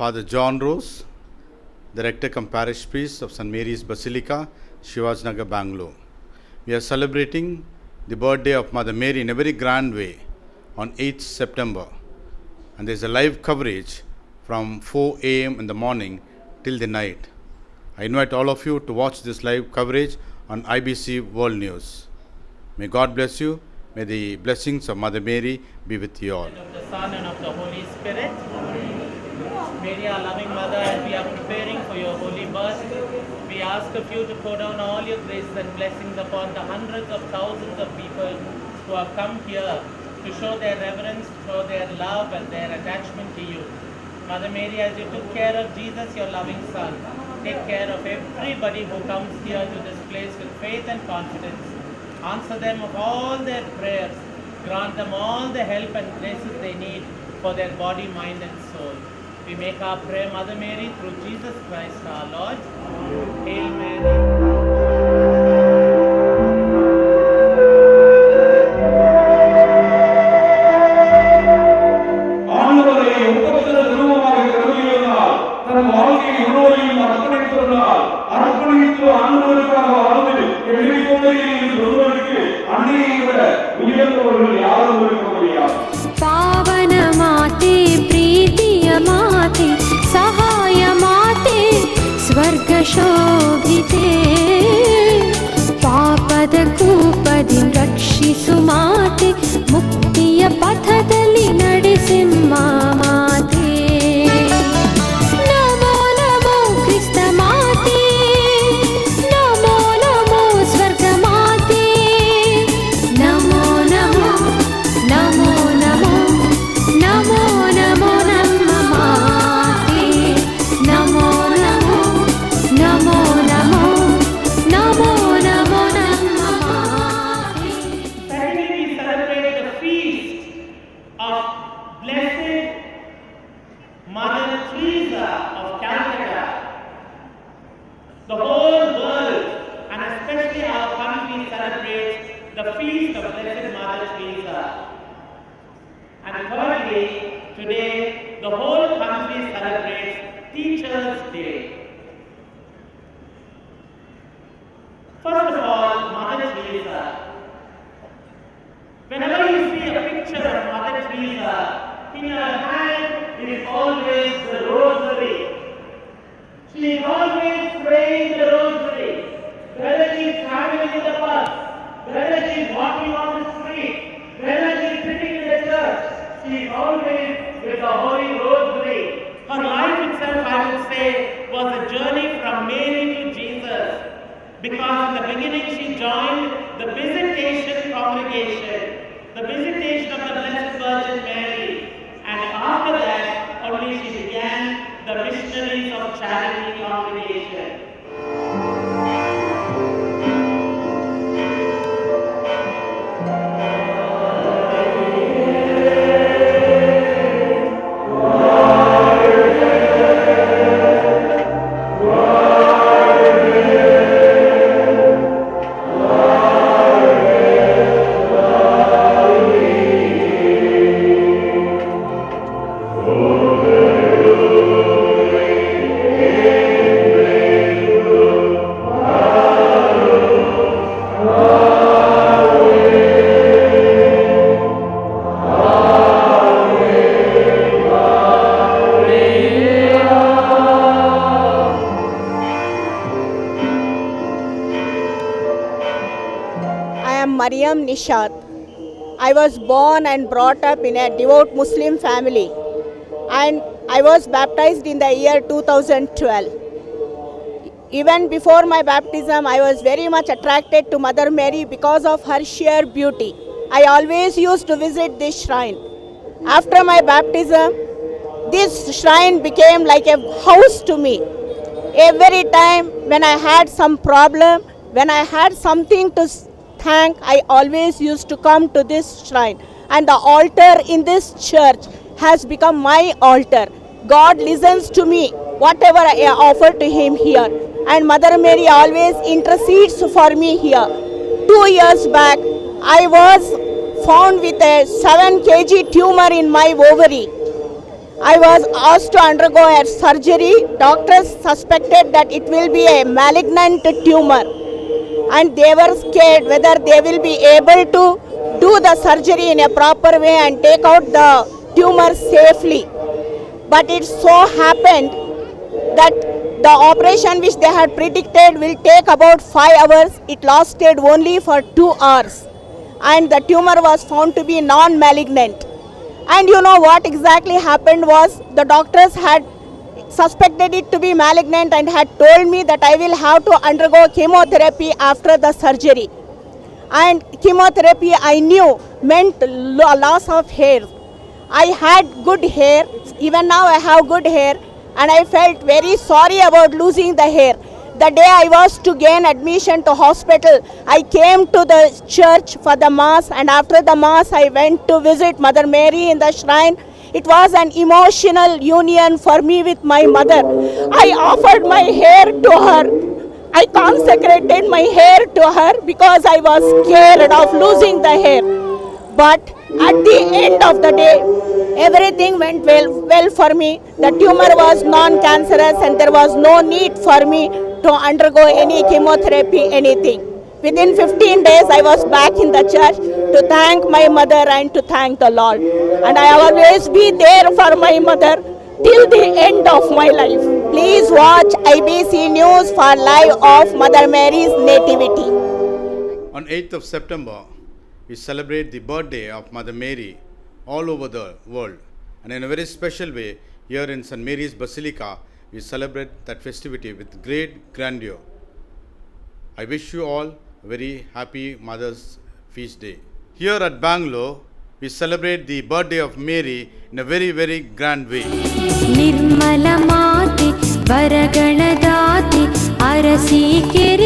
Father John Rose, the Rector cum Parish Priest of St. Mary's Basilica, Shivajnagar, Bangalore. We are celebrating the birthday of Mother Mary in a very grand way on 8th September. And there is a live coverage from 4 a.m. in the morning till the night. I invite all of you to watch this live coverage on IBC World News. May God bless you. May the blessings of Mother Mary be with you all. Of the Son and of the Holy Spirit. Mary, our loving Mother, as we are preparing for your holy birth, we ask of you to pour down all your graces and blessings upon the hundreds of thousands of people who have come here to show their reverence, to show their love and their attachment to you. Mother Mary, as you took care of Jesus, your loving Son, take care of everybody who comes here to this place with faith and confidence. Answer them of all their prayers. Grant them all the help and graces they need for their body, mind and soul. We make our prayer, Mother Mary, through Jesus Christ our Lord. Hail Mary. पावन माते प्रीतिय माते सहाय माते स्वर्ग शोभिते पापद कूपದಿ ರಕ್ಷಿಸು ಮಾತೆ ಮುಕ್ತಿಯ ಪಥದಲ್ಲಿ ನಡೆಸಿಮ್ಮ ಮಾತೆ ನಮೋ ನಮೋ ಕ್ರಿಸ್ತ ಮಾತೆ ನಮೋ ನಮೋ ಸ್ವರ್ಗ ಮಾತೆ ನಮೋ ನಮೋ ನಮೋ ನಮೋ ನಮೋ ನಮೋ ನಮ್ಮ ಮಾತೆ ನಮೋ ನಮೋ ನಮೋ ನಮೋ ನಮೋ ನಮೋ ನಮ್ಮ ಮಾತೆ. Secondly, we celebrate the feast of Blessed Mother Teresa of Calcutta. The whole world, and especially our country, celebrates the feast of Blessed Mother Teresa. And thirdly, today the whole country celebrates Teachers' Day. First of all, Mother Teresa. Whenever you see a picture of Mother Teresa, in her hand is always the rosary. She is always praying the rosary. Whether she is traveling in the bus, whether she is walking on the street, whether she is sitting in the church, she is always with the Holy Rosary. Her life itself, I would say, was a journey from Mary to Jesus. Because in the beginning she joined the Visitation Congregation, the Visitation of the Blessed Virgin Mary. And after that, only she began the Missionaries of Charity Congregation. Mariam Nishad. I was born and brought up in a devout Muslim family, and I was baptized in the year 2012. Even before my baptism, I was very much attracted to Mother Mary because of her sheer beauty. I always used to visit this shrine. After my baptism, this shrine became like a house to me. Every time when I had some problem, when I had something to thank, I always used to come to this shrine. And the altar in this church has become my altar. God listens to me, whatever I offer to Him here. And Mother Mary always intercedes for me here. 2 years back, I was found with a 7 kg tumor in my ovary. I was asked to undergo a surgery. Doctors suspected that it will be a malignant tumor, and they were scared whether they will be able to do the surgery in a proper way and take out the tumor safely. But it so happened that the operation which they had predicted will take about 5 hours. It lasted only for 2 hours, and the tumor was found to be non-malignant. And you know what exactly happened was, the doctors had suspected it to be malignant and had told me that I will have to undergo chemotherapy after the surgery. And chemotherapy, I knew, meant loss of hair. I had good hair, even now I have good hair, and I felt very sorry about losing the hair. The day I was to gain admission to hospital, I came to the church for the mass, and after the mass I went to visit Mother Mary in the shrine. It was an emotional union for me with my mother. I offered my hair to her. I consecrated my hair to her because I was scared of losing the hair. But at the end of the day, everything went well for me. The tumor was non-cancerous and there was no need for me to undergo any chemotherapy, anything. Within 15 days, I was back in the church to thank my mother and to thank the Lord. And I always be there for my mother till the end of my life. Please watch IBC News for live of Mother Mary's Nativity. On 8th of September, we celebrate the birthday of Mother Mary all over the world. And in a very special way, here in St. Mary's Basilica, we celebrate that festivity with great grandeur. I wish you all a very happy Mother's Feast Day. Here at Bangalore, we celebrate the birthday of Mary in a very, very grand way. निर्मल माते वरगणदाते अरसी के